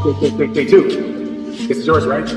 Day two. This is yours, right?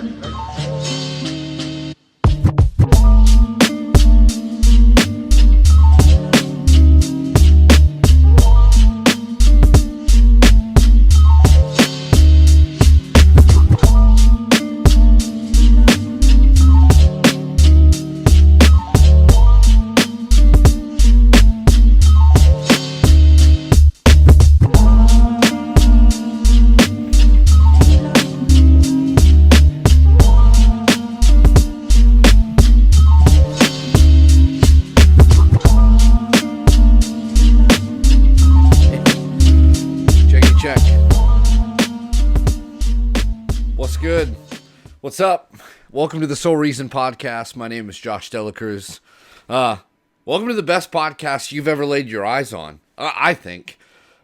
What's up? Welcome to the Sole Reason Podcast. My name is Josh Delacruz. Welcome to the best podcast you've ever laid your eyes on, I think.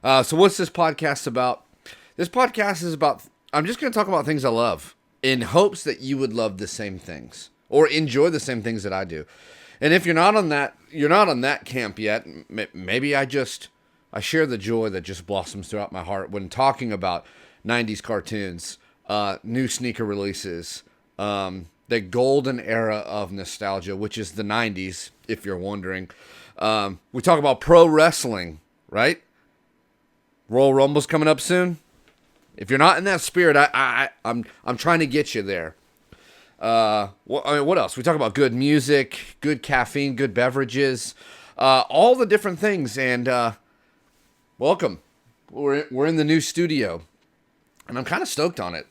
So what's this podcast about? This podcast is about, I'm just going to talk about things I love in hopes that you would love the same things or enjoy the same things that I do. And if you're not on that camp yet, maybe I share the joy that just blossoms throughout my heart when talking about 90s cartoons. New sneaker releases, the golden era of nostalgia, which is the 90s, if you're wondering. We talk about pro wrestling, right? Royal Rumble's coming up soon. If you're not in that spirit, I'm trying to get you there. What else? We talk about good music, good caffeine, good beverages, all the different things. And welcome. We're in the new studio, and I'm kind of stoked on it.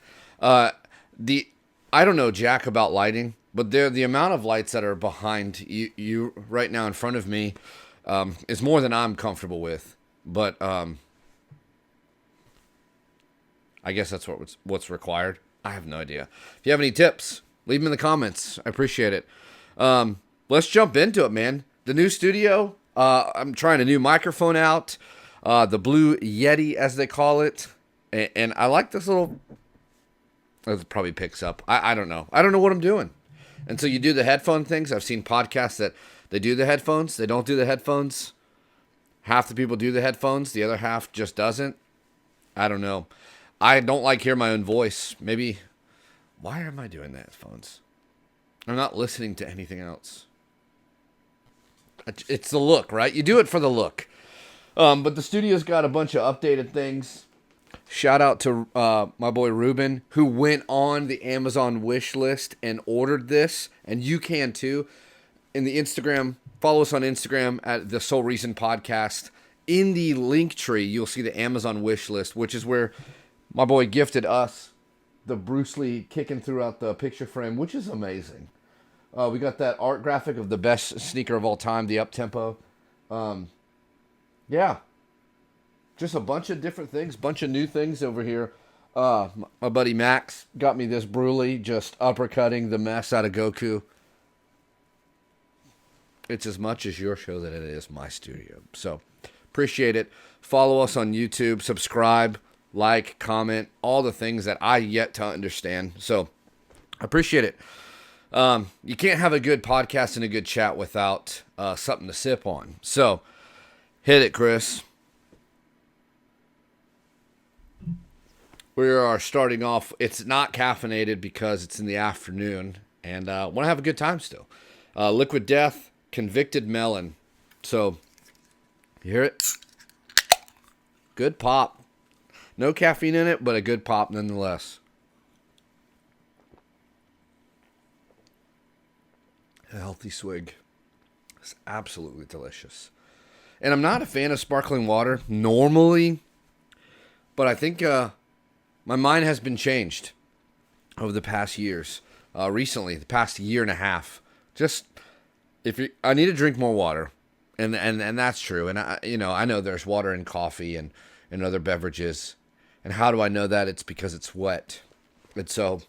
I don't know jack about lighting, but the amount of lights that are behind you right now in front of me is more than I'm comfortable with. But I guess that's what's required. I have no idea. If you have any tips, leave them in the comments. I appreciate it. Let's jump into it, man. The new studio. I'm trying a new microphone out. The Blue Yeti, as they call it, and I like this little. It probably picks up. I don't know. I don't know what I'm doing. And so you do the headphone things. I've seen podcasts that they do the headphones. They don't do the headphones. Half the people do the headphones. The other half just doesn't. I don't know. I don't like hearing my own voice. Maybe. Why am I doing the headphones? I'm not listening to anything else. It's the look, right? You do it for the look. But the studio's got a bunch of updated things. Shout out to my boy Ruben, who went on the Amazon wish list and ordered this, and you can too. In the Instagram, follow us on Instagram at the Sole Reason Podcast. In the link tree, you'll see the Amazon wish list, which is where my boy gifted us the Bruce Lee kicking throughout the picture frame, which is amazing. We got that art graphic of the best sneaker of all time, the up-tempo. Yeah. Just a bunch of different things, bunch of new things over here. My buddy Max got me this Broly, just uppercutting the mess out of Goku. It's as much as your show that it is my studio. So, appreciate it. Follow us on YouTube, subscribe, like, comment, all the things that I yet to understand. So, appreciate it. You can't have a good podcast and a good chat without something to sip on. So, hit it, Chris. We are starting off. It's not caffeinated because it's in the afternoon, and want to have a good time still. Liquid Death, Convicted Melon. So, you hear it? Good pop. No caffeine in it, but a good pop nonetheless. A healthy swig. It's absolutely delicious. And I'm not a fan of sparkling water normally, but I think my mind has been changed over the past years. Recently, the past year and a half. Just I need to drink more water, and that's true. And I know there's water in coffee and other beverages. And how do I know that? It's because it's wet. And so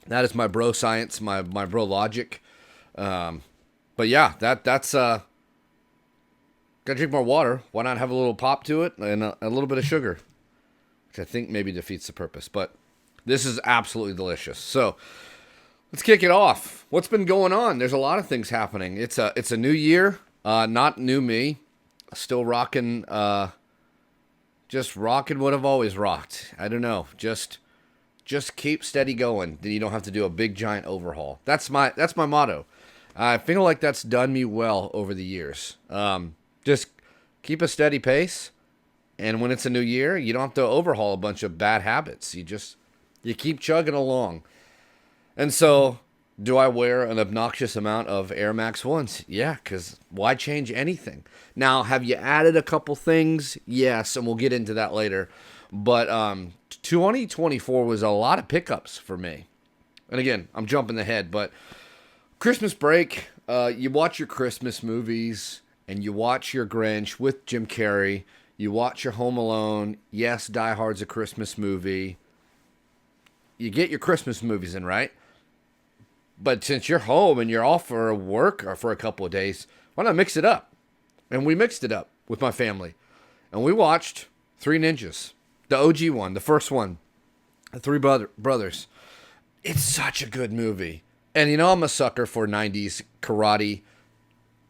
that is my bro science, my bro logic. But yeah, that's gotta drink more water. Why not have a little pop to it and a little bit of sugar? Which I think maybe defeats the purpose, but this is absolutely delicious. So let's kick it off. What's been going on? There's a lot of things happening. It's a new year, not new me. Still rocking, just rocking what I've always rocked. I don't know, just Just keep steady going. Then you don't have to do a big giant overhaul. That's my motto. I feel like that's done me well over the years. Just keep a steady pace, and when it's a new year, you don't have to overhaul a bunch of bad habits. You keep chugging along. And so, do I wear an obnoxious amount of Air Max 1s? Yeah, because why change anything? Now, have you added a couple things? Yes, and we'll get into that later. But 2024 was a lot of pickups for me. And again, I'm jumping ahead, but Christmas break, you watch your Christmas movies, and you watch your Grinch with Jim Carrey. You watch your Home Alone. Yes, Die Hard's a Christmas movie. You get your Christmas movies in, right? But since you're home and you're off for work or for a couple of days, why not mix it up? And we mixed it up with my family. And we watched Three Ninjas. The OG one, the first one. The Three Brothers. It's such a good movie. And you know I'm a sucker for 90s karate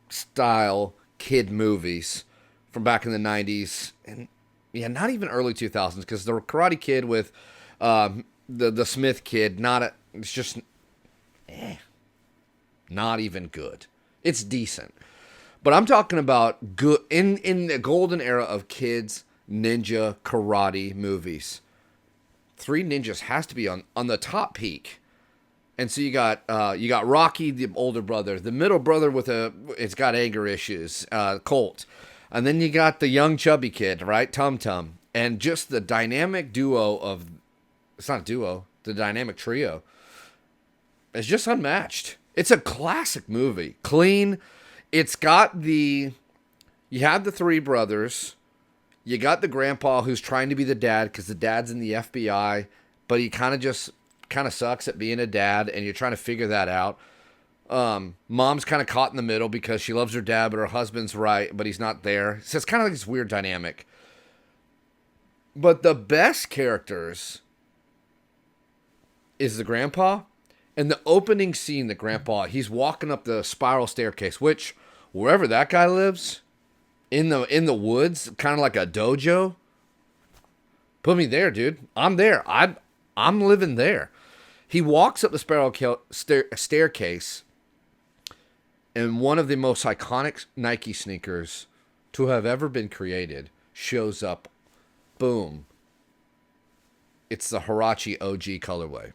style kid movies from back in the 90s. And yeah, not even early 2000s, because the Karate Kid with the Smith kid, it's just not even good. It's decent. But I'm talking about good in the golden era of kids ninja karate movies. Three Ninjas has to be on the top peak. And so you got Rocky, the older brother, the middle brother it's got anger issues, Colt. And then you got the young chubby kid, right? Tum Tum. And just the dynamic it's not a duo, the dynamic trio is just unmatched. It's a classic movie. Clean. It's got you have the three brothers. You got the grandpa who's trying to be the dad because the dad's in the FBI, but he kind of sucks at being a dad, and you're trying to figure that out. Mom's kind of caught in the middle because she loves her dad, but her husband's right, but he's not there. So it's kind of like this weird dynamic. But the best characters is the grandpa. And the opening scene, the grandpa, he's walking up the spiral staircase, which, wherever that guy lives, in the woods, kind of like a dojo, put me there, dude. I'm there. I'm living there. He walks up the spiral staircase, and one of the most iconic Nike sneakers to have ever been created shows up. Boom. It's the Huarache OG colorway.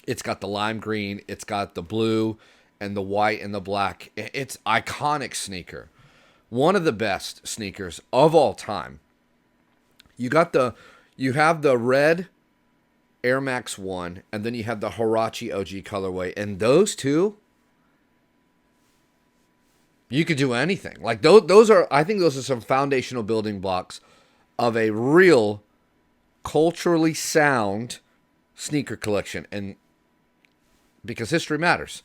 It's got the lime green, it's got the blue and the white and the black. It's iconic sneaker. One of the best sneakers of all time. You have the red Air Max 1, and then you have the Huarache OG colorway. And those two, you could do anything. Like I think those are some foundational building blocks of a real culturally sound sneaker collection. And because history matters.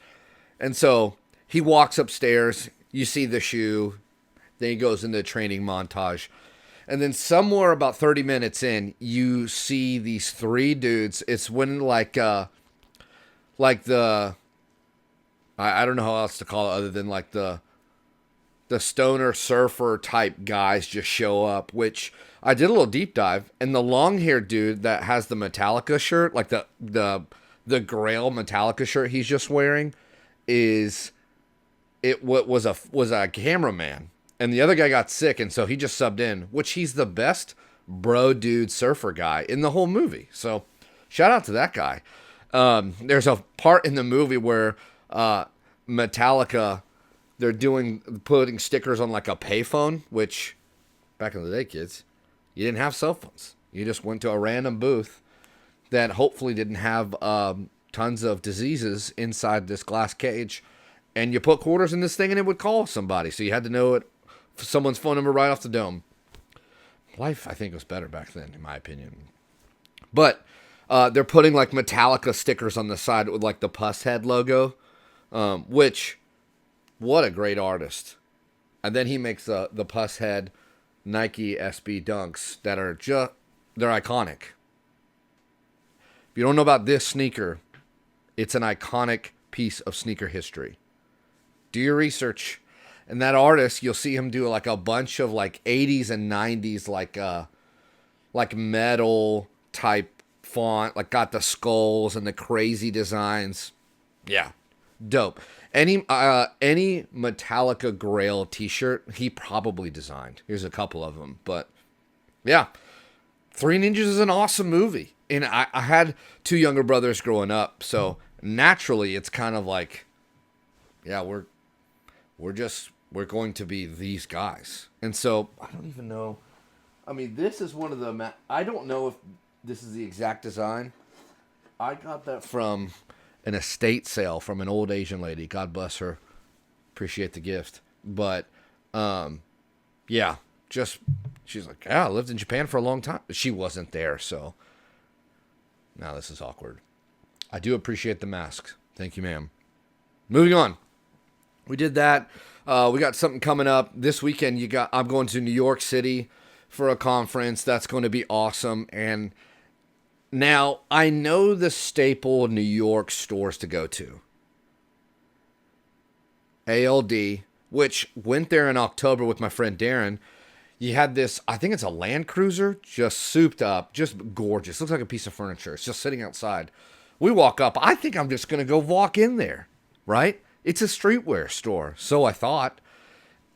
And so he walks upstairs, you see the shoe, then he goes into a training montage. And then somewhere about 30 minutes in, you see these three dudes. It's when I don't know how else to call it other than like the stoner surfer type guys just show up, which I did a little deep dive. And the long haired dude that has the Metallica shirt, like the Grail Metallica shirt he's just wearing, was a cameraman. And the other guy got sick, and so he just subbed in, which he's the best bro dude surfer guy in the whole movie. So shout out to that guy. There's a part in the movie where Metallica, they're putting stickers on like a payphone, which back in the day, kids, you didn't have cell phones. You just went to a random booth that hopefully didn't have tons of diseases inside this glass cage, and you put quarters in this thing and it would call somebody. So you had to know someone's phone number right off the dome. Life, I think, was better back then, in my opinion. But they're putting like Metallica stickers on the side with like the Puss Head logo, which, what a great artist. And then he makes the Puss Head Nike SB Dunks that are they're iconic. If you don't know about this sneaker, it's an iconic piece of sneaker history. Do your research. And that artist, you'll see him do like a bunch of like 80s and 90s like metal type font, like got the skulls and the crazy designs. Yeah, dope. Any Metallica Grail T-shirt he probably designed. Here's a couple of them, but yeah, Three Ninjas is an awesome movie, and I had two younger brothers growing up, so naturally it's kind of like, yeah, we're going to be these guys, and so I don't even know. I mean, this is one of the. I don't know if this is the exact design. I got that from an estate sale from an old Asian lady. God bless her. Appreciate the gift. But, yeah, just, she's like, yeah, I lived in Japan for a long time. She wasn't there, so. Now this is awkward. I do appreciate the masks. Thank you, ma'am. Moving on. We did that. We got something coming up this weekend. I'm going to New York City for a conference. That's going to be awesome. And now I know the staple New York stores to go to. ALD, which went there in October with my friend Darren. You had this, I think it's a Land Cruiser, just souped up, just gorgeous. Looks like a piece of furniture. It's just sitting outside. We walk up. I think I'm just going to go walk in there, right? It's a streetwear store, so I thought.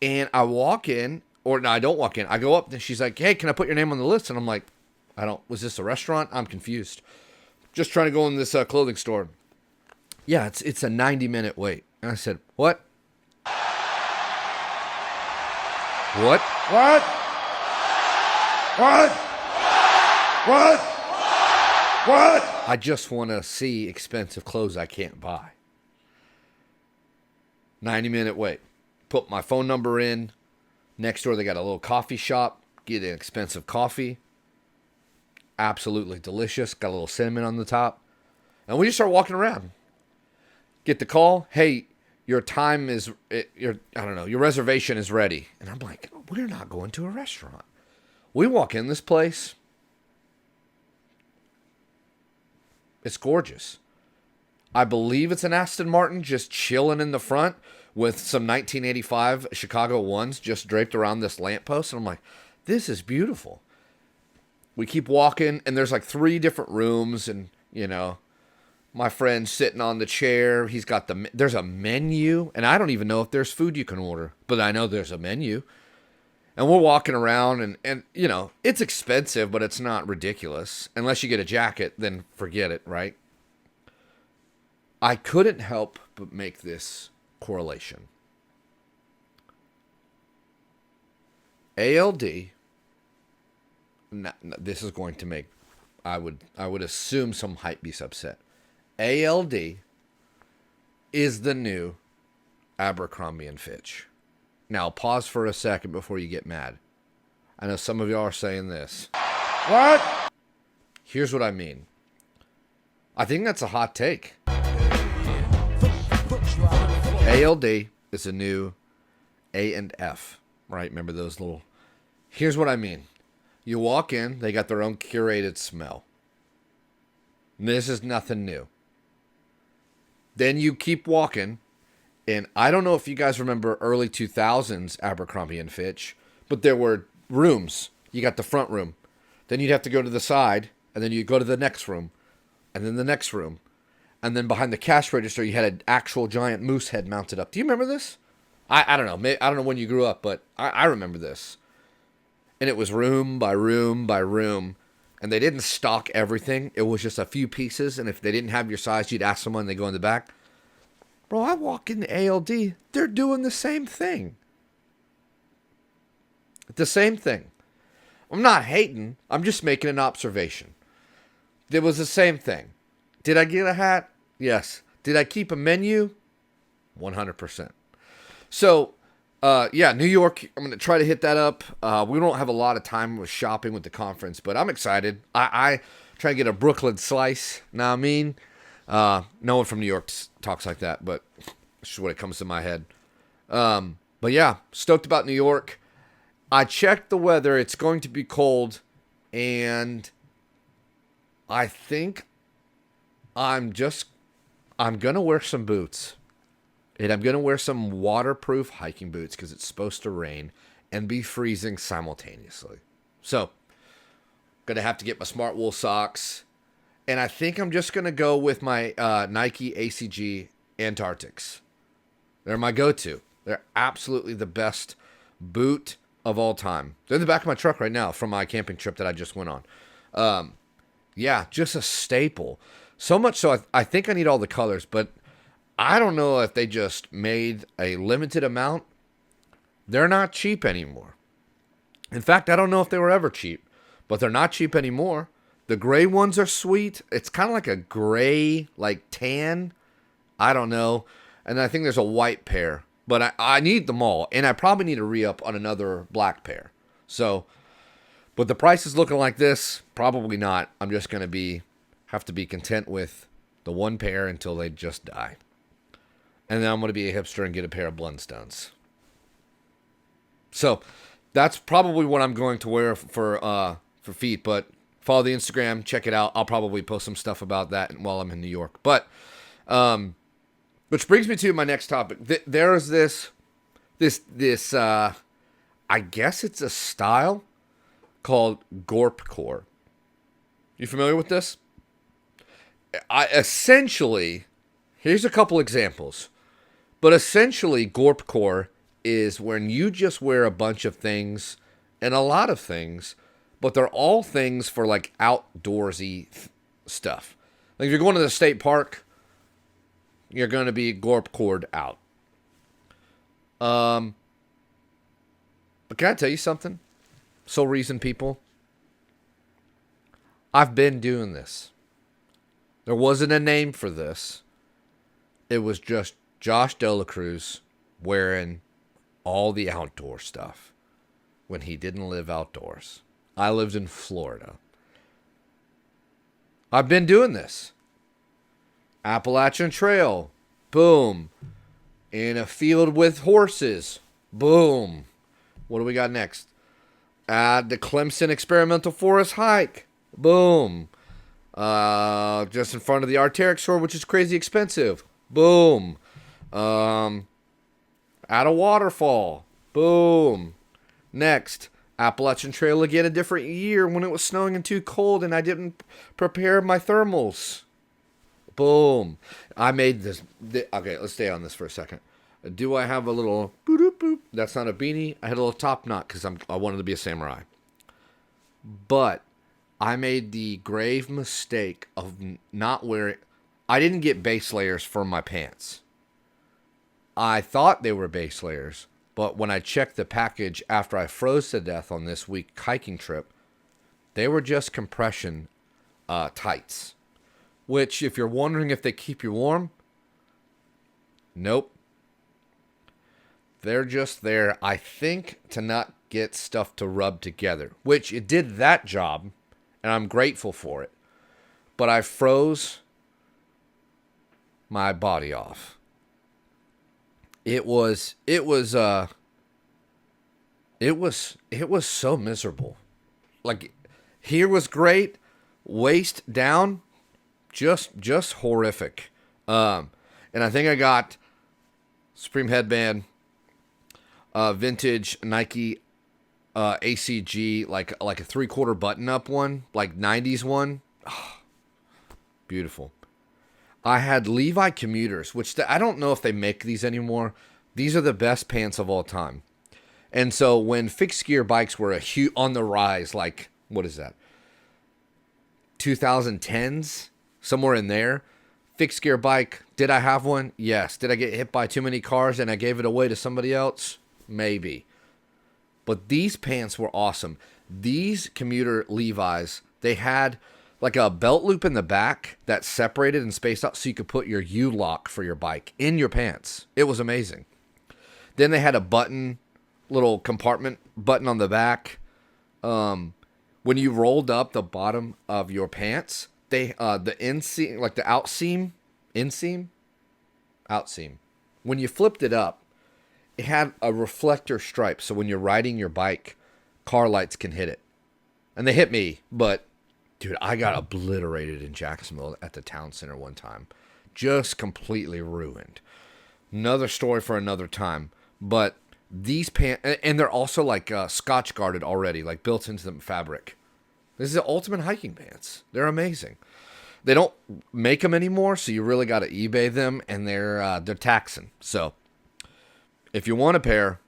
And I walk in, or no, I don't walk in. I go up, and she's like, hey, can I put your name on the list? And I'm like, was this a restaurant? I'm confused. Just trying to go in this clothing store. Yeah, it's a 90-minute wait. And I said, what? What? What? What? What? What? I just want to see expensive clothes I can't buy. 90-minute wait. Put my phone number in. Next door, they got a little coffee shop. Get an expensive coffee. Absolutely delicious. Got a little cinnamon on the top. And we just start walking around. Get the call. Hey, your reservation is ready. And I'm like, we're not going to a restaurant. We walk in this place. It's gorgeous. I believe it's an Aston Martin just chilling in the front with some 1985 Chicago ones just draped around this lamppost. And I'm like, this is beautiful. We keep walking, and there's like 3 different rooms, and, my friend's sitting on the chair. He's got there's a menu, and I don't even know if there's food you can order, but I know there's a menu. And we're walking around, and it's expensive, but it's not ridiculous. Unless you get a jacket, then forget it, right? I couldn't help but make this correlation. ALD, this is going to make, I would assume some hypebeast upset. ALD is the new Abercrombie & Fitch. Now, pause for a second before you get mad. I know some of y'all are saying this. What? Here's what I mean. I think that's a hot take. ALD is a new A&F, right? Remember those little... Here's what I mean. You walk in, they got their own curated smell. This is nothing new. Then you keep walking, and I don't know if you guys remember early 2000s Abercrombie & Fitch, but there were rooms. You got the front room. Then you'd have to go to the side, and then you go to the next room, and then the next room. And then behind the cash register, you had an actual giant moose head mounted up. Do you remember this? I don't know. I don't know when you grew up, but I remember this. And it was room by room by room. And they didn't stock everything. It was just a few pieces. And if they didn't have your size, you'd ask someone, they go in the back. Bro, I walk into ALD. They're doing the same thing. The same thing. I'm not hating. I'm just making an observation. It was the same thing. Did I get a hat? Yes. Did I keep a menu? 100%. So, New York, I'm going to try to hit that up. We don't have a lot of time with shopping with the conference, but I'm excited. I try to get a Brooklyn slice. Now, I mean, no one from New York talks like that, but it's just what it comes to my head. But yeah, stoked about New York. I checked the weather. It's going to be cold, and I think I'm going to wear some boots. And I'm going to wear some waterproof hiking boots because it's supposed to rain and be freezing simultaneously. So, going to have to get my smart wool socks. And I think I'm just going to go with my Nike ACG Antarctics. They're my go-to. They're absolutely the best boot of all time. They're in the back of my truck right now from my camping trip that I just went on. Yeah, just a staple. So much so I think I need all the colors, but I don't know if they just made a limited amount. They're not cheap anymore. In fact, I don't know if they were ever cheap, but they're not cheap anymore. The gray ones are sweet. It's kind of like a gray, like tan. I don't know. And I think there's a white pair. But I need them all. And I probably need to re-up on another black pair. So, but the price is looking like this. Probably not. I'm just going to have to be content with the one pair until they just die. And then I'm going to be a hipster and get a pair of Blundstones. So, that's probably what I'm going to wear for feet. But follow the Instagram, check it out. I'll probably post some stuff about that while I'm in New York. But, which brings me to my next topic. There's this, I guess it's a style called Gorpcore. You familiar with this? Essentially, here's a couple examples. But essentially, Gorpcore is when you just wear a bunch of things and a lot of things, but they're all things for like outdoorsy stuff. Like if you're going to the state park, you're going to be Gorpcored out. But can I tell you something? Soul Reason people, I've been doing this. There wasn't a name for this. It was just Josh Delacruz wearing all the outdoor stuff when he didn't live outdoors. I lived in Florida. I've been doing this. Appalachian Trail. Boom. In a field with horses. Boom. What do we got next? The Clemson Experimental Forest Hike. Boom. Just in front of the Arc'teryx store, which is crazy expensive. Boom. At a waterfall. Boom. Next, Appalachian Trail again a different year when it was snowing and too cold and I didn't prepare my thermals. Boom. I made this. Okay, let's stay on this for a second. Do I have a little boop boop? That's not a beanie. I had a little top knot because I wanted to be a samurai. But I made the grave mistake of not wearing. I didn't get base layers for my pants. I thought they were base layers, but when I checked the package after I froze to death on this week hiking trip, they were just compression tights. Which, if you're wondering if they keep you warm, nope. They're just there, I think, to not get stuff to rub together. Which, it did that job, and I'm grateful for it. But I froze my body off. It was so miserable. Like, here was great, waist down, just horrific. And I think I got Supreme Headband, vintage Nike ACG, like a 3/4 button-up one, like 90s one. Oh, beautiful. I had Levi commuters, which I don't know if they make these anymore. These are the best pants of all time. And so when fixed gear bikes were on the rise, like, what is that? 2010s, somewhere in there. Fixed gear bike, did I have one? Yes. Did I get hit by too many cars and I gave it away to somebody else? Maybe. But these pants were awesome. These commuter Levi's, they had like a belt loop in the back that separated and spaced out so you could put your U-lock for your bike in your pants. It was amazing. Then they had a little compartment button on the back. When you rolled up the bottom of your pants, the inseam, like the outseam, outseam. When you flipped it up, it had a reflector stripe, so when you're riding your bike, car lights can hit it. And they hit me, but dude, I got obliterated in Jacksonville at the town center one time. Just completely ruined. Another story for another time. But these pants, and they're also like scotch guarded already, like built into the fabric. This is the ultimate hiking pants. They're amazing. They don't make them anymore, so you really got to eBay them, and they're taxing. So if you want a pair,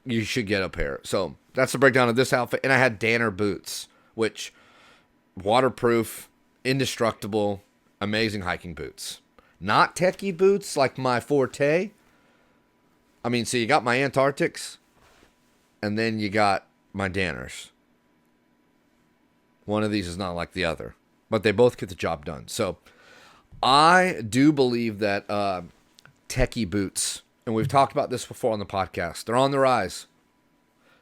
you should get a pair. So that's the breakdown of this outfit. And I had Danner boots, which waterproof, indestructible, amazing hiking boots. Not techie boots like my Forte. I mean, so you got my Antarctics, and then you got my Danners. One of these is not like the other, but they both get the job done. So I do believe that techie boots, and we've talked about this before on the podcast, they're on the rise.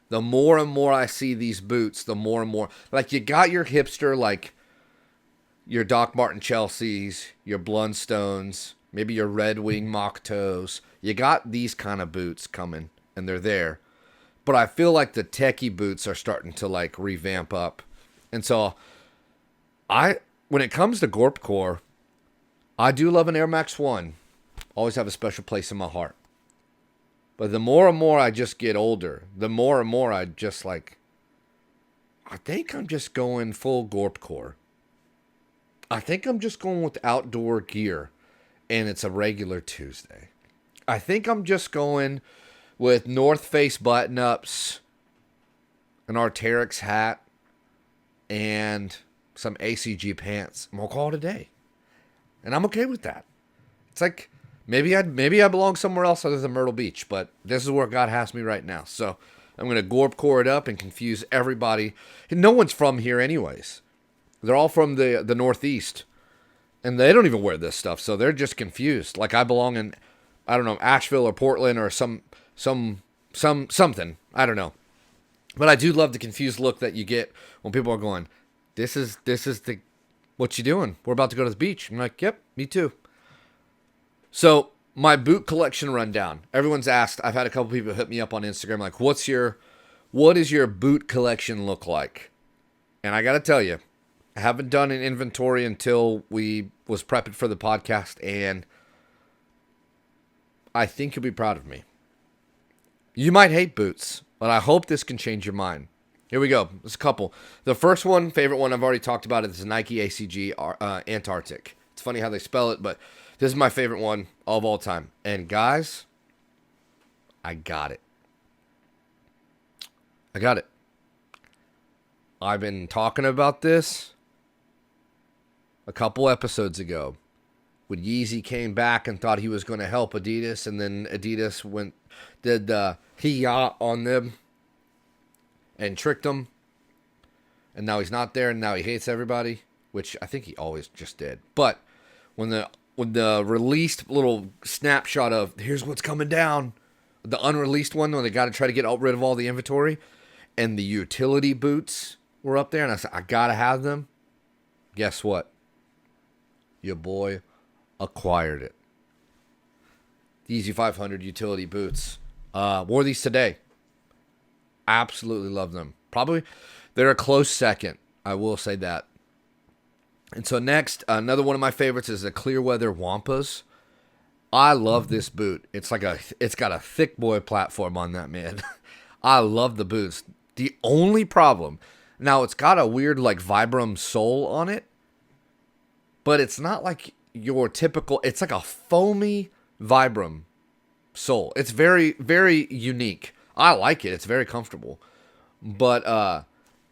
The more and more I see these boots, the more and more. Like, you got your hipster, like your Doc Marten Chelseas, your Blundstones, maybe your Red Wing Mock Toes. You got these kind of boots coming, and they're there. But I feel like the techie boots are starting to, like, revamp up. And so, when it comes to Gorpcore, I do love an Air Max 1. Always have a special place in my heart. But the more and more I just get older, the more and more I just like, I think I'm just going full Gorpcore. I think I'm just going with outdoor gear, and it's a regular Tuesday. I think I'm just going with North Face button-ups, an Arc'teryx hat, and some ACG pants. I'm going to call it a day. And I'm okay with that. It's like, maybe I belong somewhere else other than Myrtle Beach, but this is where God has me right now. So I'm going to Gorpcore it up and confuse everybody. And no one's from here anyways. They're all from the Northeast. And they don't even wear this stuff, so they're just confused. Like I belong in, I don't know, Asheville or Portland or something. I don't know. But I do love the confused look that you get when people are going, this is the, what you doing? We're about to go to the beach. I'm like, yep, me too. So my boot collection rundown. Everyone's asked. I've had a couple people hit me up on Instagram like, what does your boot collection look like? And I got to tell you, I haven't done an inventory until we was prepping for the podcast, and I think you'll be proud of me. You might hate boots, but I hope this can change your mind. Here we go. There's a couple. The first one, favorite one, I've already talked about it, is the Nike ACG Antarctic. It's funny how they spell it, but this is my favorite one of all time. And guys, I got it. I've been talking about this a couple episodes ago when Yeezy came back and thought he was going to help Adidas, and then Adidas did the he-ya on them and tricked them, and now he's not there, and now he hates everybody, which I think he always just did. But when the released little snapshot of here's what's coming down, the unreleased one when they got to try to get rid of all the inventory, and the utility boots were up there, and I said I gotta have them. Guess what? Your boy acquired it. The Easy 500 utility boots. Wore these today. Absolutely love them. Probably they're a close second. I will say that. And so next, another one of my favorites is the Clearweather Wampas. I love this boot. It's got a thick boy platform on that, man. I love the boots. The only problem, now it's got a weird like Vibram sole on it, but it's not like your typical, it's like a foamy Vibram sole. It's very, very unique. I like it. It's very comfortable. But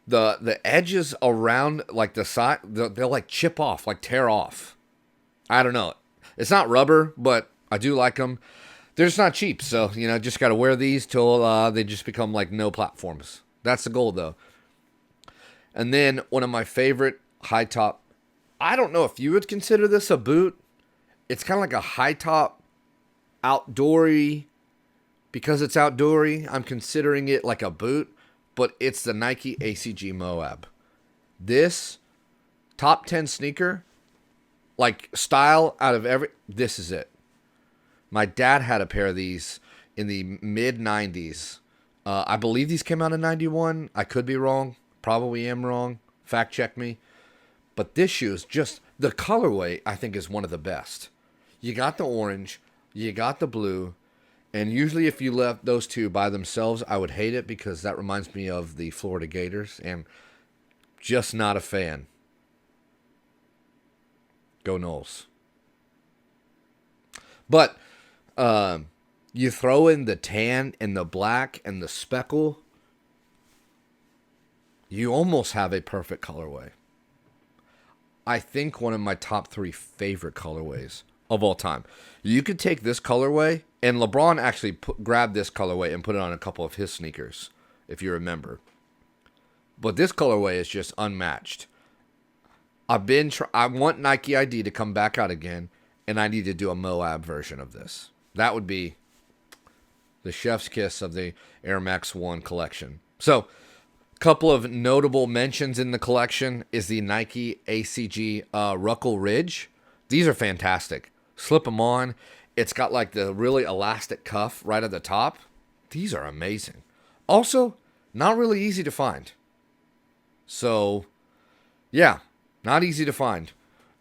the edges around like the side, they'll like chip off, like tear off. I don't know. It's not rubber, but I do like them. They're just not cheap, so just got to wear these till they just become like no platforms. That's the goal, though. And then one of my favorite high top. I don't know if you would consider this a boot. It's kind of like a high top, outdoory. Because it's outdoory, I'm considering it like a boot, but it's the Nike ACG Moab. This top 10 sneaker, like style out of this is it. My dad had a pair of these in the mid 90s. I believe these came out in 91. I could be wrong. Probably am wrong. Fact check me. But this shoe is just, the colorway I think is one of the best. You got the orange, you got the blue, and usually if you left those two by themselves, I would hate it because that reminds me of the Florida Gators, and just not a fan. Go Knowles. But you throw in the tan and the black and the speckle, you almost have a perfect colorway. I think one of my top 3 favorite colorways of all time. You could take this colorway, and LeBron actually grabbed this colorway and put it on a couple of his sneakers, if you remember. But this colorway is just unmatched. I want Nike ID to come back out again, and I need to do a Moab version of this. That would be the chef's kiss of the Air Max 1 collection. So, a couple of notable mentions in the collection is the Nike ACG Ruckle Ridge. These are fantastic. Slip them on. It's got like the really elastic cuff right at the top. These are amazing. Also, not really easy to find. So, yeah, not easy to find.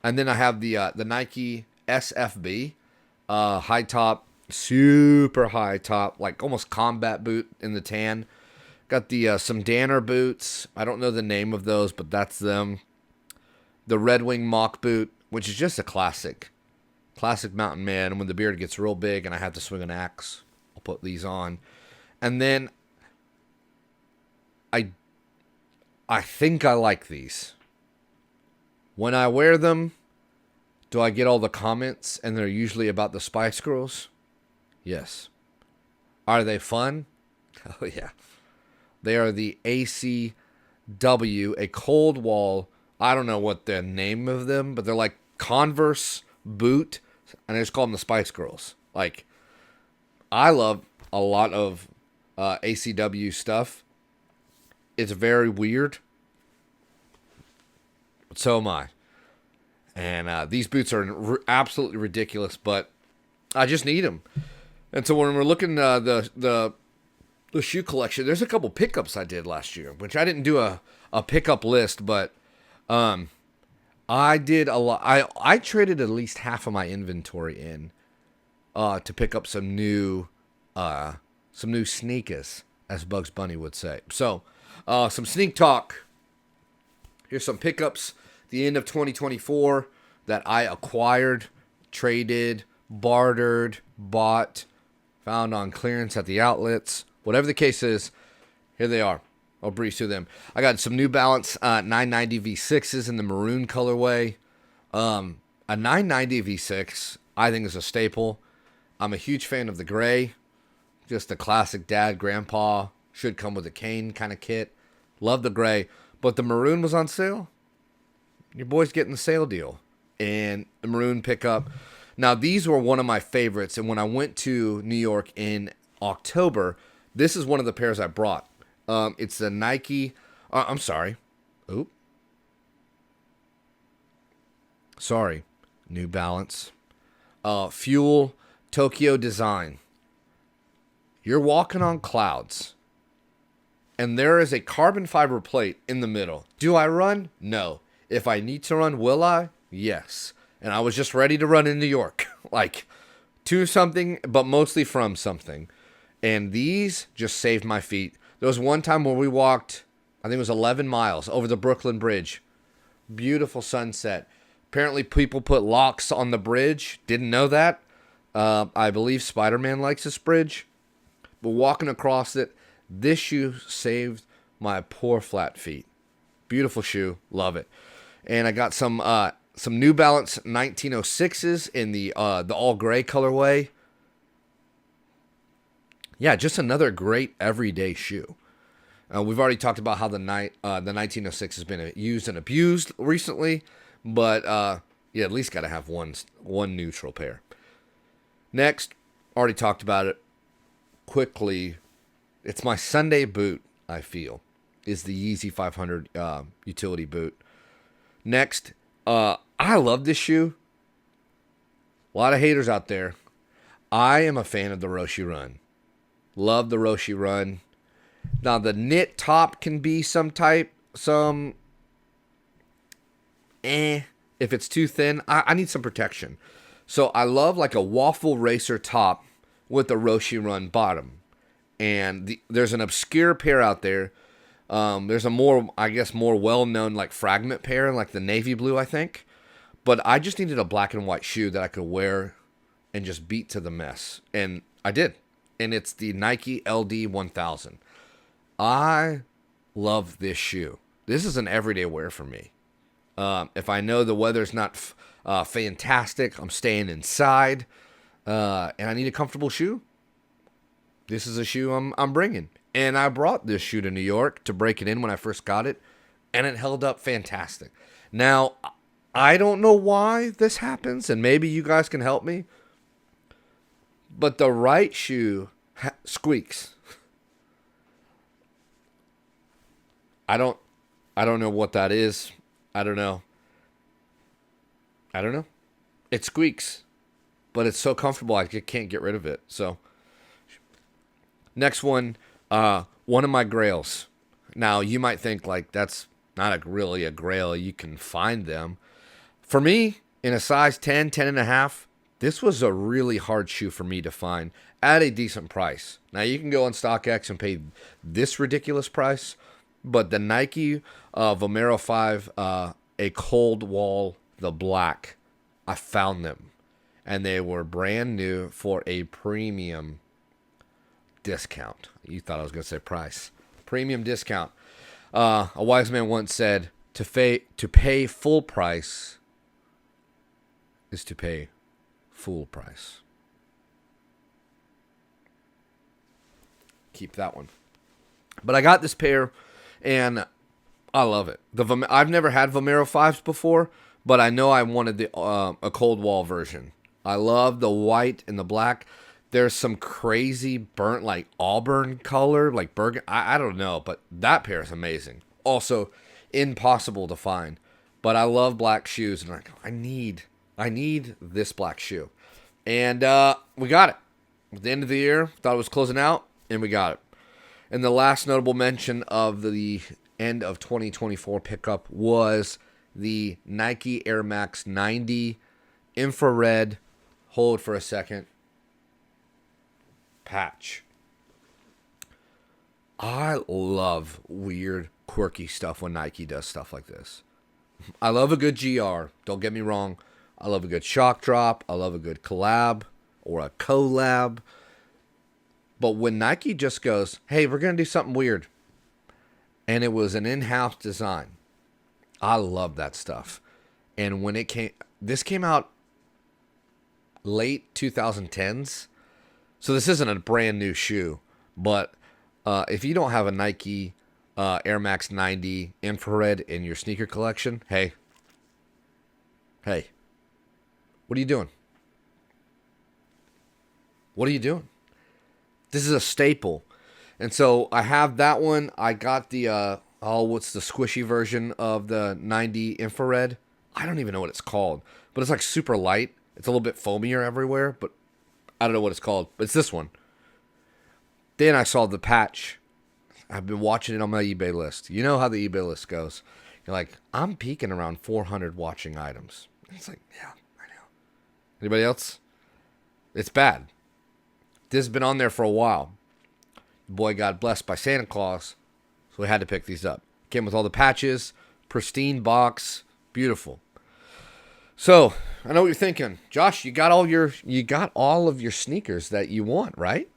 And then I have the Nike SFB, high top, super high top, like almost combat boot in the tan. Got the some Danner boots. I don't know the name of those, but that's them. The Red Wing mock boot, which is just a classic mountain man. And when the beard gets real big and I have to swing an axe, I'll put these on. And then I think I like these. When I wear them, do I get all the comments? And they're usually about the Spice Girls? Yes. Are they fun? Oh, yeah. They are the ACW, a cold wall. I don't know what the name of them, but they're like Converse boot, and I just call them the Spice Girls. Like, I love a lot of ACW stuff. It's very weird, but so am I. And these boots are absolutely ridiculous, but I just need them. And so when we're looking the shoe collection, there's a couple pickups I did last year, which I didn't do a pickup list, but I did a lot. I traded at least half of my inventory in to pick up some new sneakers, as Bugs Bunny would say. So some sneak talk. Here's some pickups. The end of 2024 that I acquired, traded, bartered, bought, found on clearance at the outlets. Whatever the case is, here they are. I'll breeze through them. I got some New Balance 990 V6s in the maroon colorway. A 990 V6, I think, is a staple. I'm a huge fan of the gray. Just a classic dad, grandpa, should come with a cane kind of kit. Love the gray. But the maroon was on sale. Your boy's getting the sale deal. And the maroon pickup. Now, these were one of my favorites. And when I went to New York in October, this is one of the pairs I brought. It's the Nike. I'm sorry. Oop. Sorry. New Balance. Fuel Tokyo Design. You're walking on clouds. And there is a carbon fiber plate in the middle. Do I run? No. If I need to run, will I? Yes. And I was just ready to run in New York. Like, to something, but mostly from something. And these just saved my feet. There was one time where we walked, I think it was 11 miles over the Brooklyn Bridge. Beautiful sunset. Apparently people put locks on the bridge. Didn't know that. I believe Spider-Man likes this bridge. But walking across it, this shoe saved my poor flat feet. Beautiful shoe. Love it. And I got some New Balance 1906s in the all gray colorway. Yeah, just another great everyday shoe. We've already talked about how the 1906 has been used and abused recently, but you at least got to have one neutral pair. Next, already talked about it quickly. It's my Sunday boot, I feel, is the Yeezy 500 utility boot. Next, I love this shoe. A lot of haters out there. I am a fan of the Roshe Run. Love the Roshe Run. Now, the knit top can be if it's too thin, I need some protection. So I love like a waffle racer top with a Roshe Run bottom. And there's an obscure pair out there. There's a more well-known like fragment pair, like the navy blue, I think. But I just needed a black and white shoe that I could wear and just beat to the mess. And I did. And it's the Nike LD 1000. I love this shoe. This is an everyday wear for me. If I know the weather's not fantastic, I'm staying inside, and I need a comfortable shoe, this is a shoe I'm bringing. And I brought this shoe to New York to break it in when I first got it, and it held up fantastic. Now, I don't know why this happens, and maybe you guys can help me, but the right shoe squeaks. I don't know what that is. I don't know. It squeaks, but it's so comfortable I can't get rid of it. So, next one, one of my grails. Now, you might think like that's not really a grail. You can find them. For me, in a size 10, 10 and a half, this was a really hard shoe for me to find at a decent price. Now, you can go on StockX and pay this ridiculous price, but the Nike Vomero 5, a cold wall, the black, I found them. And they were brand new for a premium discount. You thought I was going to say price. Premium discount. A wise man once said, to pay full price is to pay full price. Keep that one. But I got this pair, and I love it. I've never had Vomero 5s before, but I know I wanted a cold wall version. I love the white and the black. There's some crazy burnt, like auburn color, like burgundy. I don't know, but that pair is amazing. Also, impossible to find. But I love black shoes, and I need this black shoe. And we got it. At the end of the year, thought it was closing out, and we got it. And the last notable mention of the end of 2024 pickup was the Nike Air Max 90 infrared, hold for a second, patch. I love weird, quirky stuff when Nike does stuff like this. I love a good GR, don't get me wrong. I love a good shock drop. I love a good collab or a collab. But when Nike just goes, hey, we're going to do something weird, and it was an in-house design, I love that stuff. And when this came out late 2010s, so this isn't a brand new shoe, but if you don't have a Nike Air Max 90 infrared in your sneaker collection, hey, what are you doing? What are you doing? This is a staple. And so I have that one. I got the, what's the squishy version of the 90 infrared? I don't even know what it's called. But it's like super light. It's a little bit foamier everywhere, but I don't know what it's called. But it's this one. Then I saw the patch. I've been watching it on my eBay list. You know how the eBay list goes. You're like, I'm peaking around 400 watching items. It's like, yeah, I know. Anybody else? It's bad. This has been on there for a while. The boy got blessed by Santa Claus, so we had to pick these up. Came with all the patches, pristine box, beautiful. So I know what you're thinking, Josh. You got all of your sneakers that you want, right?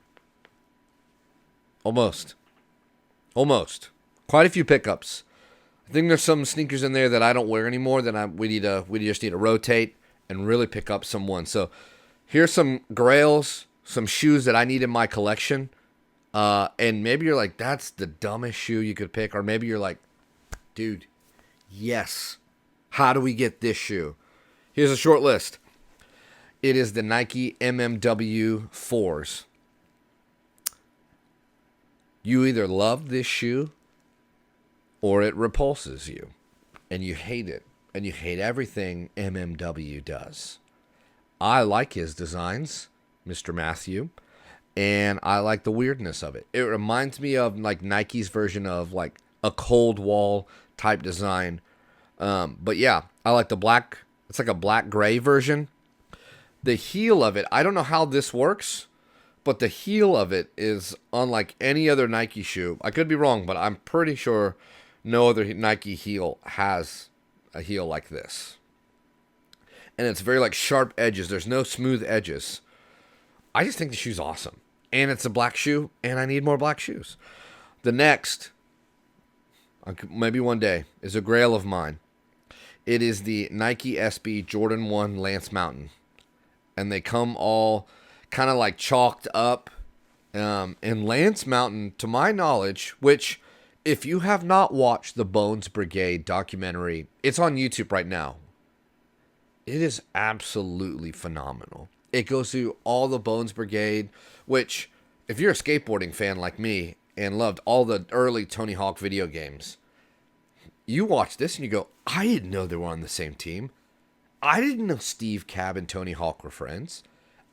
Almost. Quite a few pickups. I think there's some sneakers in there that I don't wear anymore. That we just need to rotate and really pick up some ones. So here's some grails, some shoes that I need in my collection. And maybe you're like, that's the dumbest shoe you could pick. Or maybe you're like, dude, yes. How do we get this shoe? Here's a short list. It is the Nike MMW 4s. You either love this shoe or it repulses you. And you hate it. And you hate everything MMW does. I like his designs, Mr. Matthew. And I like the weirdness of it. It reminds me of like Nike's version of like a cold wall type design. But yeah, I like the black. It's like a black gray version. The heel of it, I don't know how this works, but the heel of it is unlike any other Nike shoe. I could be wrong, but I'm pretty sure no other Nike heel has a heel like this. and it's very like sharp edges. There's no smooth edges. I just think the shoe's awesome. And it's a black shoe, and I need more black shoes. The next, maybe one day, is a grail of mine. It is the Nike SB Jordan 1 Lance Mountain. And they come all kind of like chalked up. And Lance Mountain, to my knowledge, which if you have not watched the Bones Brigade documentary, it's on YouTube right now. It is absolutely phenomenal. It goes through all the Bones Brigade, which, if you're a skateboarding fan like me and loved all the early Tony Hawk video games, you watch this and you go, I didn't know they were on the same team. I didn't know Steve Cab and Tony Hawk were friends.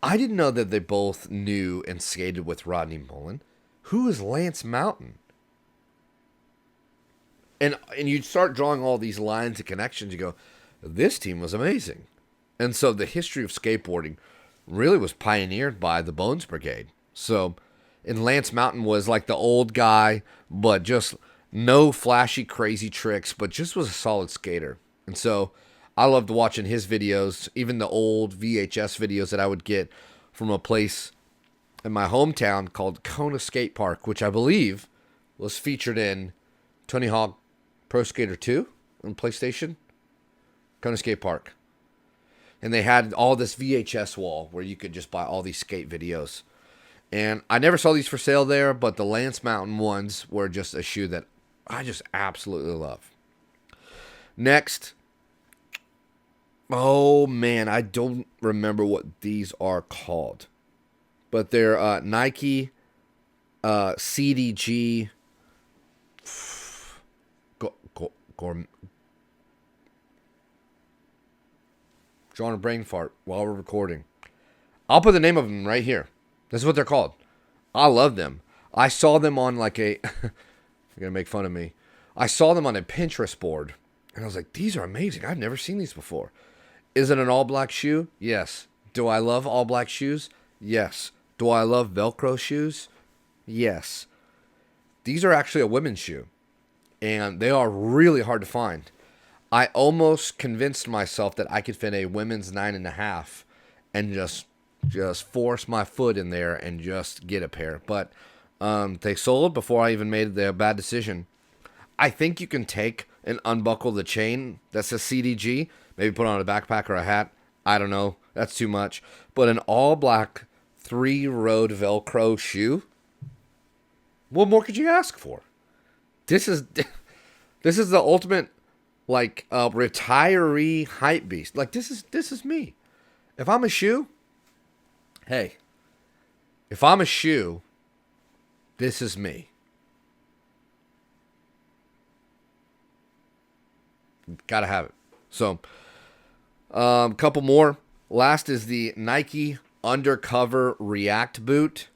I didn't know that they both knew and skated with Rodney Mullen. Who is Lance Mountain? And you start drawing all these lines and connections. You go, this team was amazing. And so the history of skateboarding really was pioneered by the Bones Brigade. So, and Lance Mountain was like the old guy, but just no flashy, crazy tricks, but just was a solid skater. And so I loved watching his videos, even the old VHS videos that I would get from a place in my hometown called Kona Skate Park, which I believe was featured in Tony Hawk Pro Skater 2 on PlayStation. Kona Skate Park. And they had all this VHS wall where you could just buy all these skate videos. And I never saw these for sale there, but the Lance Mountain ones were just a shoe that I just absolutely love. Next. Oh, man, I don't remember what these are called. But they're Nike CDG drawing a brain fart while we're recording. I'll put the name of them right here. This is what they're called. I love them. I saw them on like a... You're going to make fun of me. I saw them on a Pinterest board. And I was like, these are amazing. I've never seen these before. Is it an all-black shoe? Yes. Do I love all-black shoes? Yes. Do I love Velcro shoes? Yes. These are actually a women's shoe. And they are really hard to find. I almost convinced myself that I could fit a women's 9.5 and just force my foot in there and just get a pair. But they sold before I even made the bad decision. I think you can take and unbuckle the chain that says CDG, maybe put on a backpack or a hat. I don't know. That's too much. But an all-black 3-road Velcro shoe, what more could you ask for? This is the ultimate, like, retiree hype beast. Like, this is me. If I'm a shoe, hey, if I'm a shoe, this is me. Gotta have it. So, couple more. Last is the Nike Undercover React boot.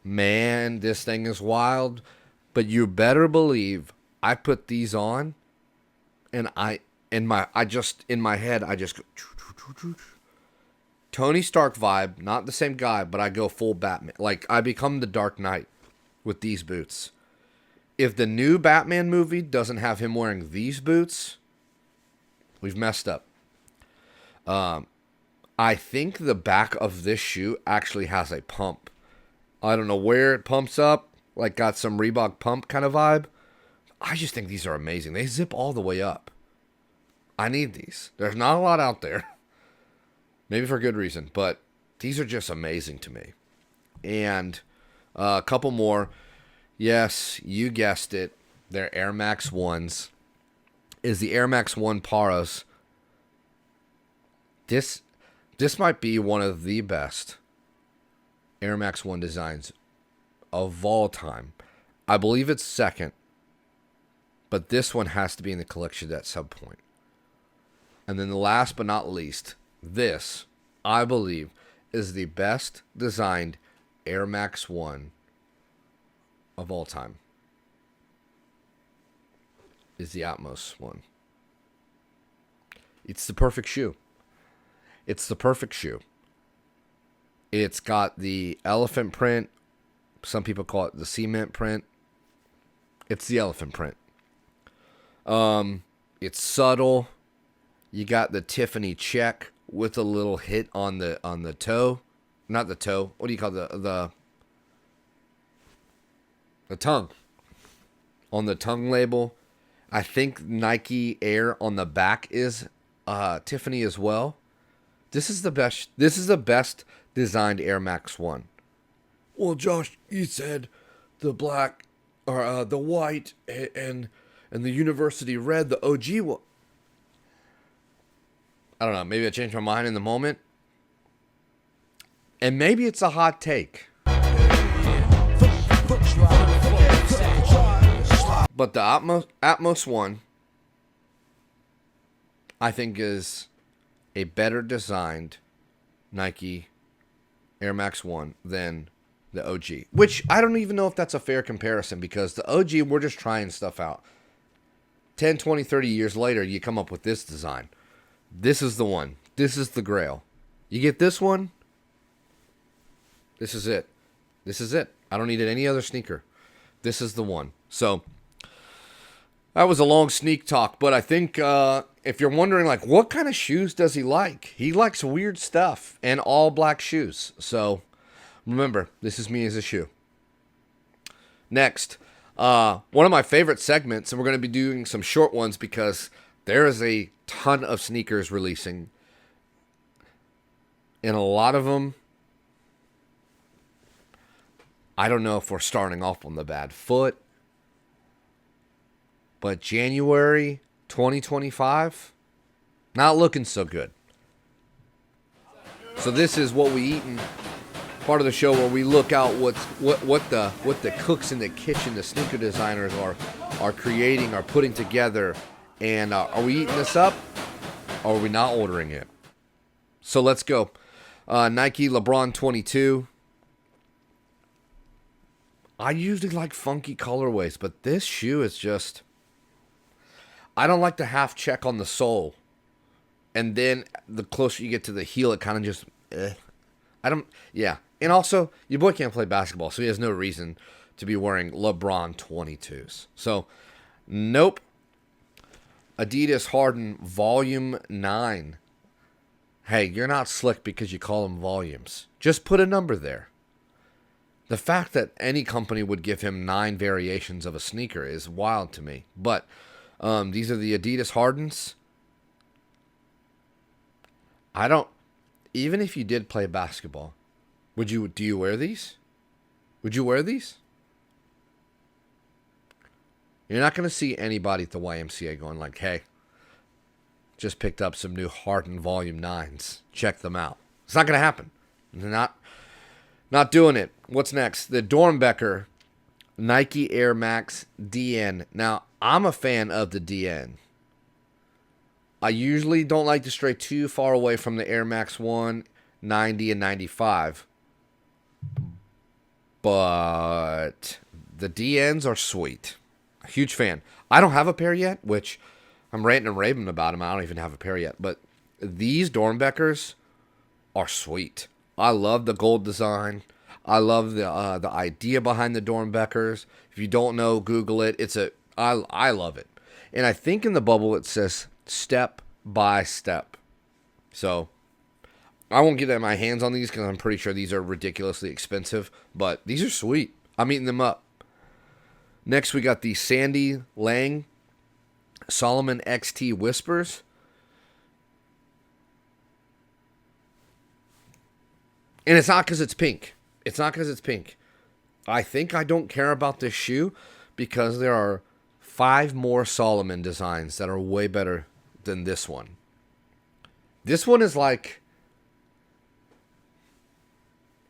Man, this thing is wild. But you better believe I put these on, and in my head I just go Tony Stark vibe, not the same guy, but I go full Batman. Like, I become the Dark Knight with these boots. If the new Batman movie doesn't have him wearing these boots, we've messed up. I think the back of this shoe actually has a pump. I don't know where it pumps up. Like, got some Reebok pump kind of vibe. I just think these are amazing. They zip all the way up. I need these. There's not a lot out there. Maybe for good reason. But these are just amazing to me. And a couple more. Yes, you guessed it. They're Air Max 1s. Is the Air Max 1 Paras. This might be one of the best Air Max 1 designs of all time. I believe it's second, but this one has to be in the collection at some point. And then the last but not least, this, I believe, is the best designed Air Max 1 of all time. Is the Atmos one. It's the perfect shoe. It's the perfect shoe. It's got the elephant print. Some people call it the cement print. It's the elephant print. It's subtle. You got the Tiffany check with a little hit on the toe, not the toe. What do you call the tongue? On the tongue label, I think Nike Air on the back is Tiffany as well. This is the best. This is the best designed Air Max 1. Well, Josh, you said the black or the white and the university red, the OG one. I don't know. Maybe I changed my mind in the moment, and maybe it's a hot take. But the Atmos one, I think, is a better designed Nike Air Max 1 than the OG. Which I don't even know if that's a fair comparison, because the OG, we're just trying stuff out. 10, 20, 30 years later, you come up with this design. This is the one. This is the grail. You get this one, this is it. This is it. I don't need any other sneaker. This is the one. So, that was a long sneak talk, but I think if you're wondering, like, what kind of shoes does he like? He likes weird stuff and all black shoes. So, remember, this is me as a shoe. Next, one of my favorite segments, and we're going to be doing some short ones because there is a ton of sneakers releasing. And a lot of them, I don't know if we're starting off on the bad foot. But January 2025, not looking so good. So this is what we eatin', part of the show where we look out what the cooks in the kitchen, the sneaker designers are creating, are putting together, and are we eating this up, or are we not ordering it? So let's go. Nike LeBron 22. I usually like funky colorways, but this shoe is just, I don't like the half check on the sole. And then the closer you get to the heel, it kind of just, yeah. And also, your boy can't play basketball, so he has no reason to be wearing LeBron 22s. So, nope. Adidas Harden Volume 9. Hey, you're not slick because you call them volumes. Just put a number there. The fact that any company would give him 9 variations of a sneaker is wild to me. But these are the Adidas Hardens. I don't, even if you did play basketball, do you wear these? Would you wear these? You're not going to see anybody at the YMCA going like, hey, just picked up some new Harden Volume 9s. Check them out. It's not going to happen. They're not doing it. What's next? The Dornbecker Nike Air Max DN. Now, I'm a fan of the DN. I usually don't like to stray too far away from the Air Max 1, 90, and 95. But the DNs are sweet. A huge fan. I don't have a pair yet, which I'm ranting and raving about them. I don't even have a pair yet. But these Dornbeckers are sweet. I love the gold design. I love the idea behind the Dornbeckers. If you don't know, Google it. I love it. And I think in the bubble it says step by step. So I won't get my hands on these because I'm pretty sure these are ridiculously expensive. But these are sweet. I'm eating them up. Next we got the Sandy Lang Solomon XT Whispers. And it's not because it's pink. It's not because it's pink. I think I don't care about this shoe because there are 5 more Solomon designs that are way better than this one. This one is like,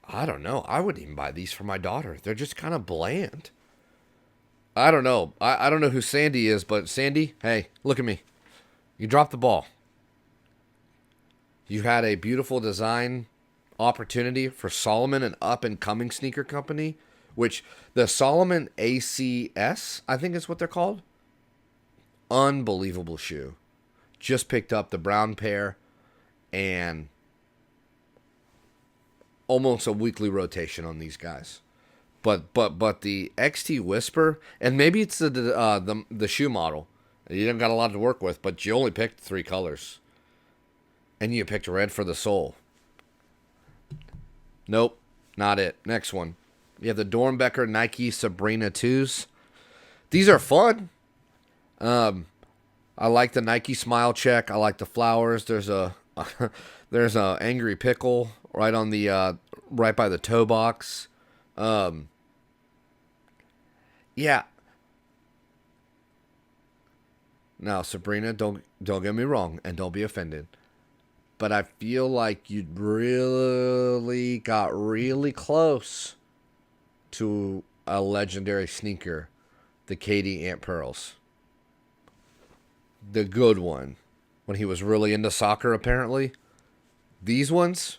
I don't know. I wouldn't even buy these for my daughter. They're just kind of bland. I don't know. I don't know who Sandy is, but Sandy, hey, look at me. You dropped the ball. You had a beautiful design opportunity for Solomon, an up-and-coming sneaker company, which the Solomon ACS, I think is what they're called. Unbelievable shoe. Just picked up the brown pair and almost a weekly rotation on these guys. But the XT Whisper, and maybe it's the shoe model. You haven't got a lot to work with, but you only picked 3 colors. And you picked red for the sole. Nope, not it. Next one. You have the Dornbecker Nike Sabrina 2s. These are fun. I like the Nike Smile Check. I like the flowers. There's a there's a angry pickle right on the right by the toe box. Yeah. Now, Sabrina, don't get me wrong, and don't be offended, but I feel like you really got really close to a legendary sneaker, the KD Ant Pearls. The good one, when he was really into soccer, apparently. These ones,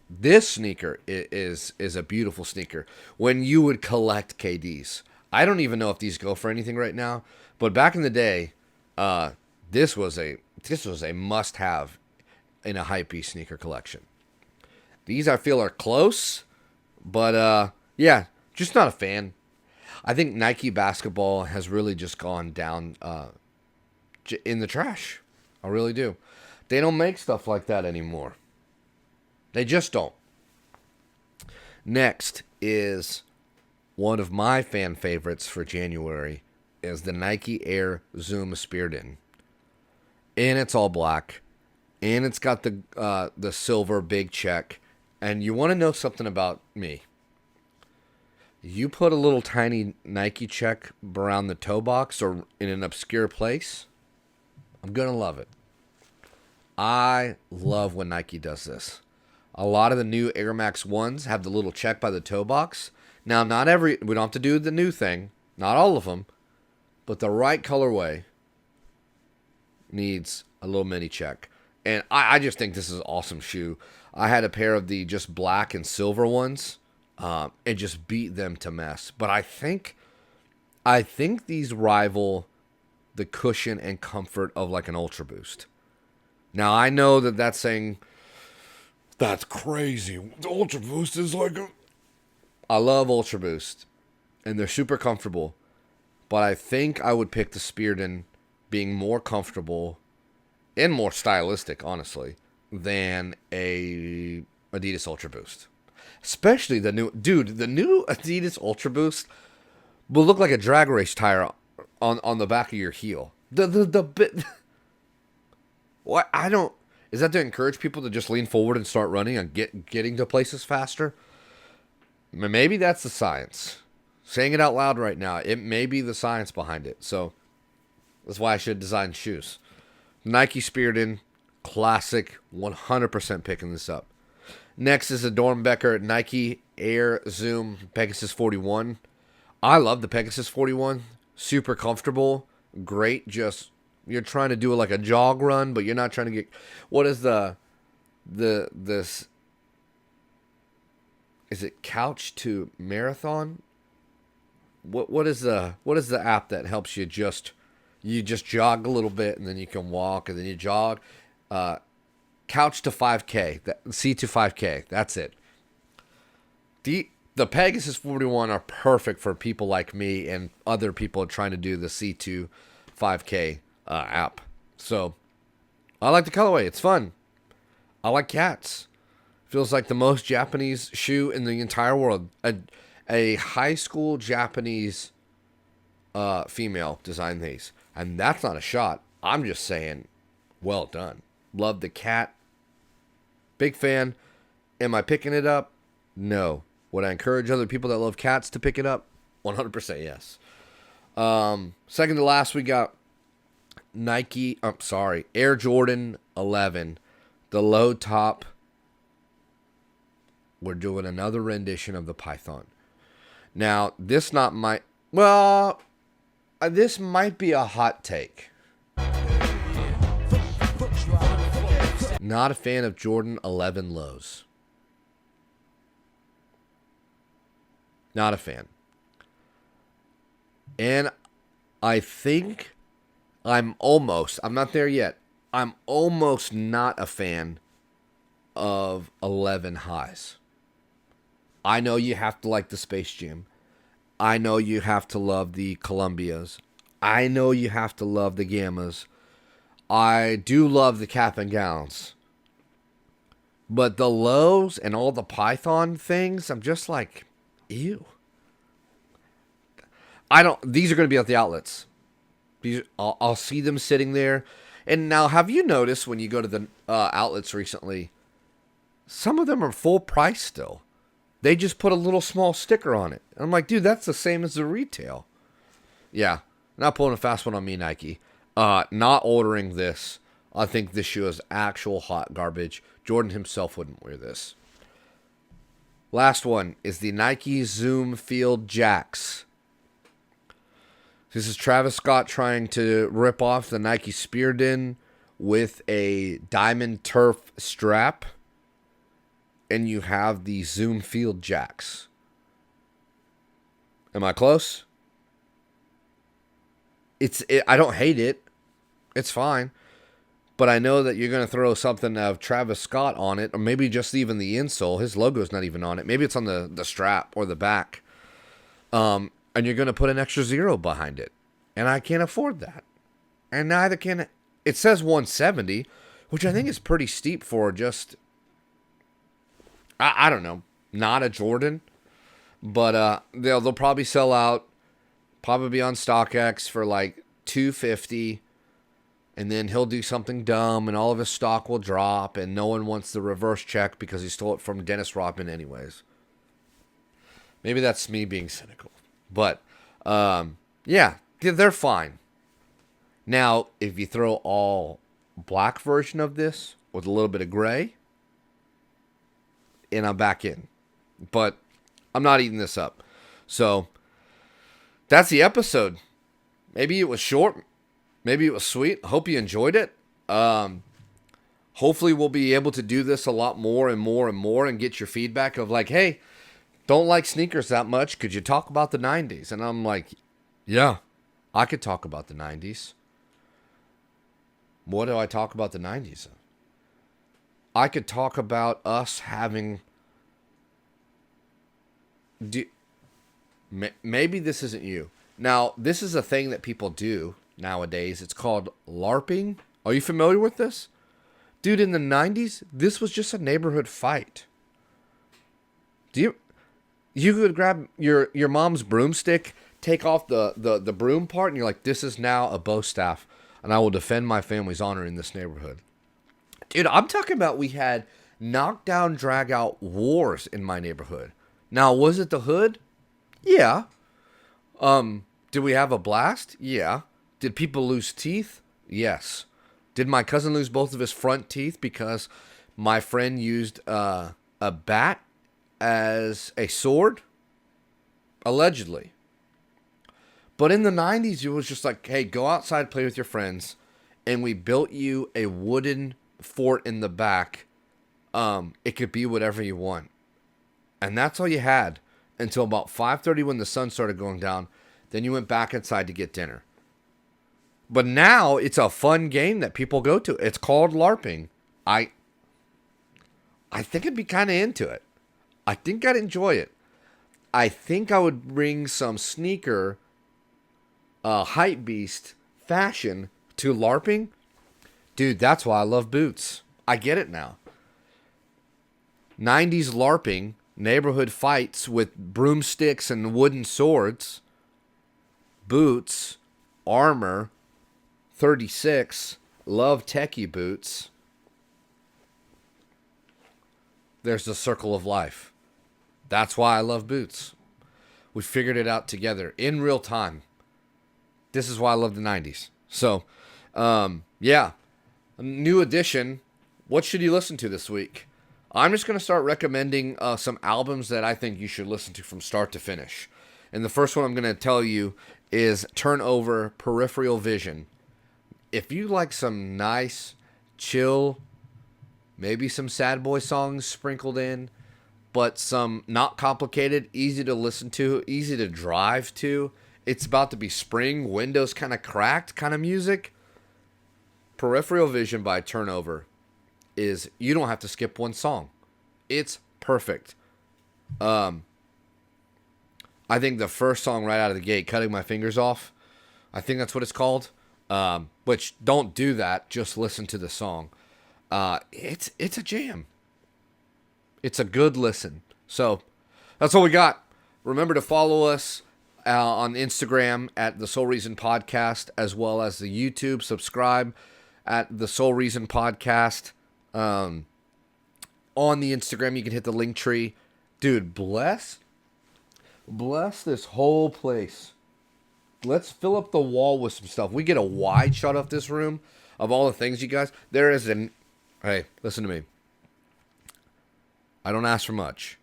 this sneaker is a beautiful sneaker. When you would collect KDs, I don't even know if these go for anything right now, but back in the day, this was a must-have in a hypebeast sneaker collection. These I feel are close, but yeah, just not a fan. I think Nike basketball has really just gone down in the trash. I really do. They don't make stuff like that anymore. They just don't. Next is one of my fan favorites for January is the Nike Air Zoom Spearden. And it's all black. And it's got the silver big check. And you want to know something about me. You put a little tiny Nike check around the toe box or in an obscure place, I'm going to love it. I love when Nike does this. A lot of the new Air Max 1s have the little check by the toe box. Now, we don't have to do the new thing. Not all of them. But the right colorway needs a little mini check. And I just think this is an awesome shoe. I had a pair of the just black and silver ones. And just beat them to mess. But I think these rival the cushion and comfort of like an Ultra Boost. Now, I know that's saying, that's crazy. The Ultra Boost is like I love Ultra Boost. And they're super comfortable. But I think I would pick the Spearden being more comfortable and more stylistic, honestly, than a Adidas Ultra Boost. Especially the new Adidas Ultra Boost will look like a drag race tire on the back of your heel. The bit. What is that to encourage people to just lean forward and start running and getting to places faster? Maybe that's the science. Saying it out loud right now, it may be the science behind it. So that's why I should design shoes. Nike Spearden, classic, 100% picking this up. Next is the Dornbecker Nike Air Zoom Pegasus 41. I love the Pegasus 41. Super comfortable. Great. Just, you're trying to do like a jog run, but you're not trying to get... What is this... Is it Couch to Marathon? What is the app that helps you just jog a little bit and then you can walk and then you jog? Couch to 5K, C to 5K, that's it. The Pegasus 41 are perfect for people like me and other people trying to do the C to 5K app. So, I like the colorway. It's fun. I like cats. Feels like the most Japanese shoe in the entire world. A high school Japanese female designed these. And that's not a shot. I'm just saying, well done. Love the cat. Big fan. Am I picking it up? No. Would I encourage other people that love cats to pick it up? 100% yes. Second to last, we got Air Jordan 11. The low top. We're doing another rendition of the Python. Now, this might be a hot take. Not a fan of Jordan 11 lows. Not a fan. And I think I'm not there yet. I'm almost not a fan of 11 highs. I know you have to like the Space Jam. I know you have to love the Columbias. I know you have to love the Gammas. I do love the cap and gowns. But the lows and all the Python things, I'm just like, ew. These are going to be at the outlets. I'll see them sitting there. And now, have you noticed when you go to the outlets recently, some of them are full price still. They just put a little small sticker on it. I'm like, dude, that's the same as the retail. Yeah, not pulling a fast one on me, Nike. Not ordering this. I think this shoe is actual hot garbage. Jordan himself wouldn't wear this. Last one is the Nike Zoom Field Jacks. This is Travis Scott trying to rip off the Nike Spearden with a diamond turf strap. And you have the Zoom Field Jacks. Am I close? I don't hate it. It's fine. But I know that you're going to throw something of Travis Scott on it, or maybe just even the insole. His logo's not even on it. Maybe it's on the strap or the back. And you're going to put an extra zero behind it. And I can't afford that. And neither can... It says 170, which I think is pretty steep for just... I don't know. Not a Jordan. But they'll probably sell out. Probably on StockX for like $250. And then he'll do something dumb and all of his stock will drop. And no one wants the reverse check because he stole it from Dennis Rodman anyways. Maybe that's me being cynical. But, yeah, they're fine. Now, if you throw all black version of this with a little bit of gray, and I'm back in. But I'm not eating this up. So, that's the episode. Maybe it was short. Maybe it was sweet. Hope you enjoyed it. Hopefully we'll be able to do this a lot more and more and more and get your feedback of like, hey, don't like sneakers that much. Could you talk about the 90s? And I'm like, yeah, I could talk about the 90s. What do I talk about the 90s? I could talk about us having... Maybe this isn't you. Now, this is a thing that people do nowadays. It's called LARPing. Are you familiar with this? Dude, in the 90s, this was just a neighborhood fight. You could grab your mom's broomstick, take off the broom part, and you're like, this is now a bow staff, and I will defend my family's honor in this neighborhood. Dude, I'm talking about we had knockdown, drag-out wars in my neighborhood. Now, was it the hood? Yeah. Did we have a blast? Yeah. Did people lose teeth? Yes. Did my cousin lose both of his front teeth because my friend used a bat as a sword? Allegedly. But in the 90s, it was just like, hey, go outside, play with your friends. And we built you a wooden fort in the back. It could be whatever you want. And that's all you had until about 5:30 when the sun started going down. Then you went back inside to get dinner. But now it's a fun game that people go to. It's called LARPing. I think I'd be kind of into it. I think I'd enjoy it. I think I would bring some sneaker, hype beast fashion to LARPing. Dude, that's why I love boots. I get it now. 90s LARPing, neighborhood fights with broomsticks and wooden swords, boots, armor, 36, love techie boots. There's the circle of life. That's why I love boots. We figured it out together in real time. This is why I love the 90s. So, yeah. A new edition. What should you listen to this week? I'm just going to start recommending some albums that I think you should listen to from start to finish. And the first one I'm going to tell you is Turnover Peripheral Vision. If you like some nice, chill, maybe some sad boy songs sprinkled in, but some not complicated, easy to listen to, easy to drive to, it's about to be spring, windows kind of cracked kind of music, Peripheral Vision by Turnover is, you don't have to skip one song. It's perfect. I think the first song right out of the gate, Cutting My Fingers Off, I think that's what it's called. which don't do that. Just listen to the song. It's a jam. It's a good listen. So that's all we got. Remember to follow us on Instagram at The Soul Reason Podcast, as well as the YouTube. Subscribe at The Soul Reason Podcast. On the Instagram, you can hit the link tree. Dude, bless this whole place. Let's fill up the wall with some stuff. We get a wide shot of this room, of all the things, you guys. There is an... Hey, listen to me. I don't ask for much.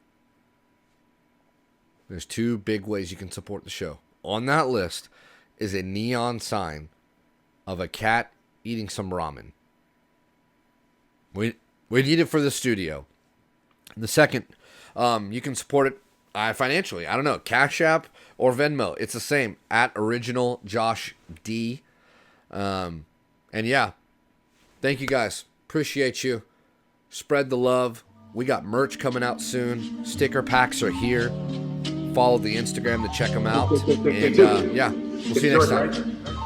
There's 2 big ways you can support the show. On that list is a neon sign of a cat eating some ramen. We need it for the studio. The second, you can support it financially. I don't know, Cash App or Venmo. It's the same, at Original Josh D. And yeah, thank you guys. Appreciate you. Spread the love. We got merch coming out soon. Sticker packs are here. Follow the Instagram to check them out. And yeah, we'll see you next time.